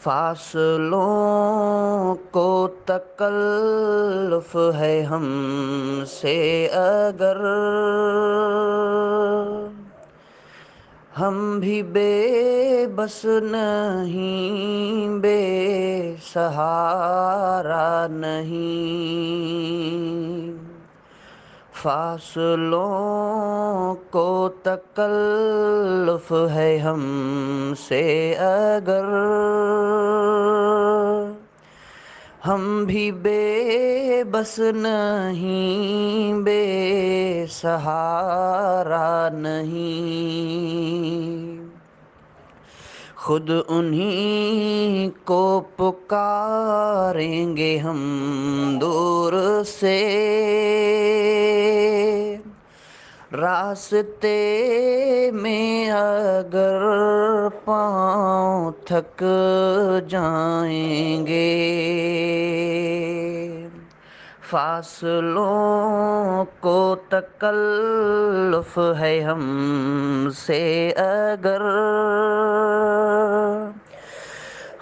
فاصلوں کو تکلف ہے ہم سے اگر ہم بھی بے بس نہیں، بے سہارا نہیں۔ فاصلوں کو تکلف ہے ہم سے اگر ہم بھی بے بس نہیں، بے سہارا نہیں۔ خود انہی کو پکاریں گے ہم دور سے، راستے میں اگر پاؤں تھک جائیں گے۔ فاصلوں کو تکلف ہے ہم سے اگر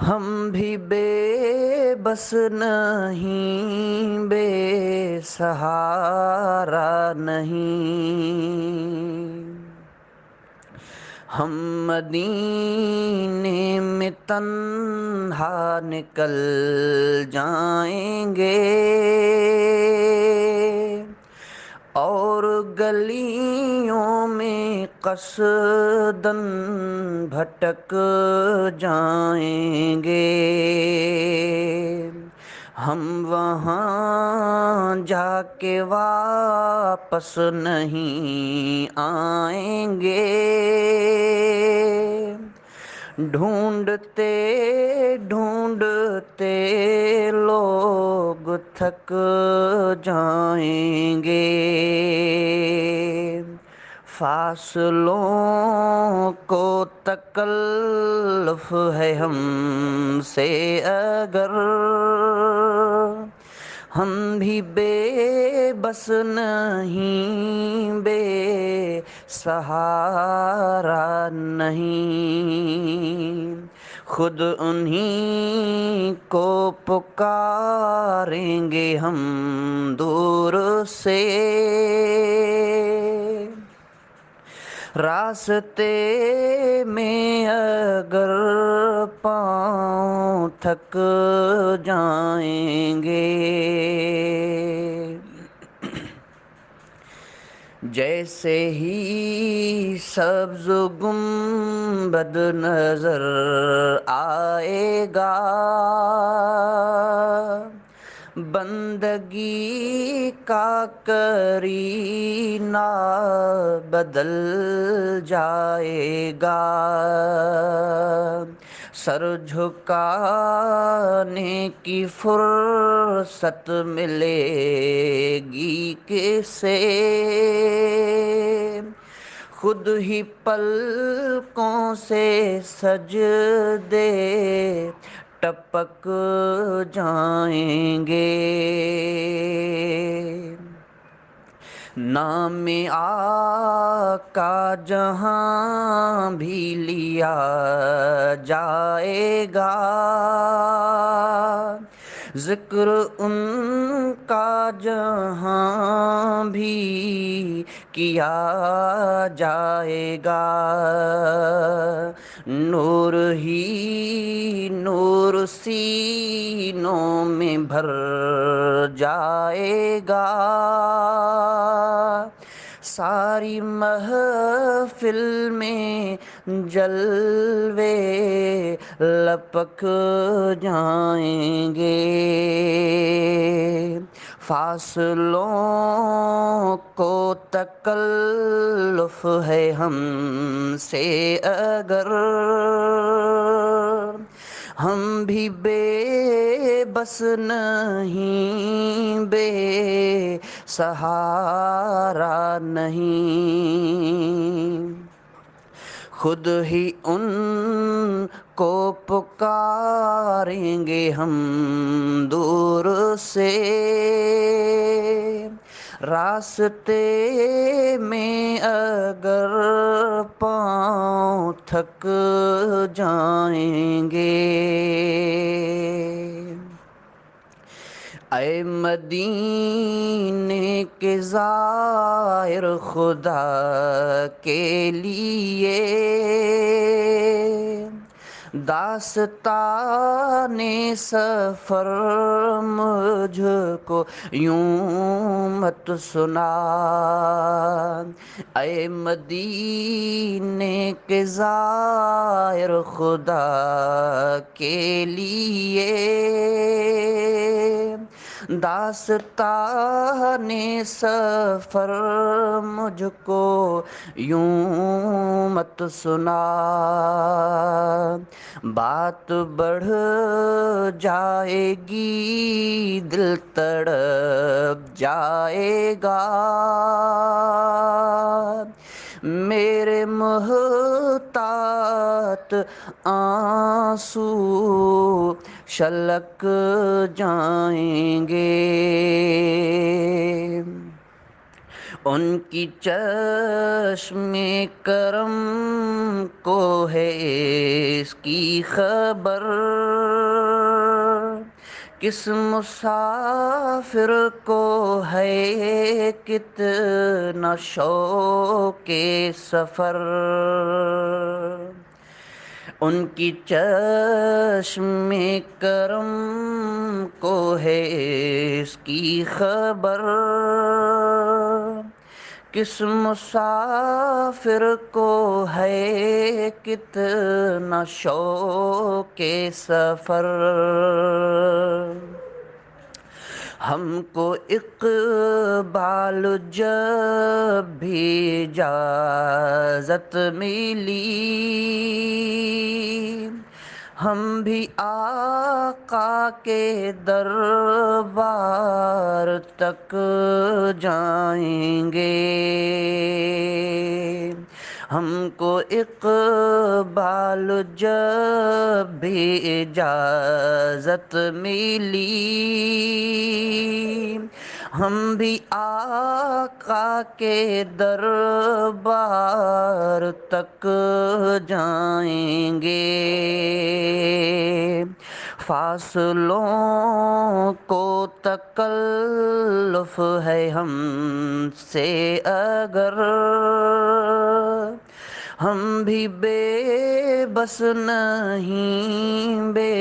ہم بھی بے بس نہیں، بے سہارا نہیں۔ ہم مدینے میں تنہا نکل جائیں گے اور گلیوں میں قصداً بھٹک جائیں گے۔ ہم وہاں جا کے واپس نہیں آئیں گے، ڈھونڈتے ڈھونڈتے لوگ تھک جائیں گے۔ فاصلوں کو تکلف ہے ہم سے اگر ہم بھی بے بس نہیں، بے سہارا نہیں۔ خود انہی کو پکاریں گے ہم دور سے، راستے میں اگر پاؤں تھک جائیں گے۔ جیسے ہی سبز گنبد نظر آئے گا، بندگی کا کرینہ بدل جائے گا۔ سر جھکانے کی فرصت ملے گی کسے، خود ہی پلکوں سے سجدے ٹپک جائیں گے۔ نام آقا جہاں بھی لیا جائے گا، ذکر ان کا جہاں بھی کیا جائے گا۔ نور ہی نور سینوں میں بھر جائے گا، ساری محفل میں جلوے لپک جائیں گے۔ فاصلوں کو تکلف ہے ہم سے اگر ہم بھی بے بس نہیں، بے سہارا نہیں۔ خود ہی ان کو پکاریں گے ہم دور سے، راستے میں اگر پاؤں تھک جائیں گے۔ اے مدینے کے زائر خدا کے لیے داستان سفر مجھ کو یوں مت سنا، اے مدینے کے زائر خدا کے لیے داستان سفر مجھ کو یوں مت سنا، بات بڑھ جائے گی دل تڑپ جائے گا، میرے محتاط آنسو شلک جائیں گے، ان کی چشم کرم کو ہے اس کی خبر، کس مسافر کو ہے کتنا شوق سفر، ان کی چشم کرم کو ہے اس کی خبر، کس مسافر کو ہے کتنا شوق سفر، ہم کو اقبال جب بھی اجازت ملی، ہم بھی آقا کے دربار تک جائیں گے، ہم کو اقبال جب بھی اجازت ملی، ہم بھی آقا کے دربار تک جائیں گے، فاصلوں کو تکلف ہے ہم سے اگر، ہم بھی بے بس نہیں بے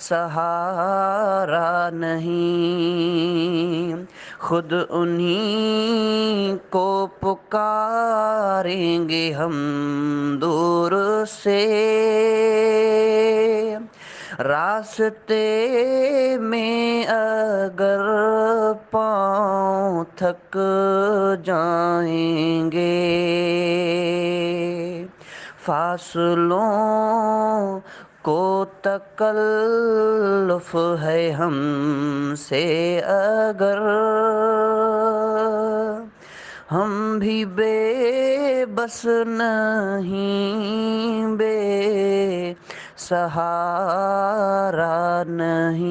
سہارا نہیں، خود انہی کو پکاریں گے ہم دور سے، راستے میں اگر پاؤں تھک جائیں گے، فاصلوں کو تکلف ہے ہم سے اگر، ہم بھی بے بس نہیں بے سہارا نہیں۔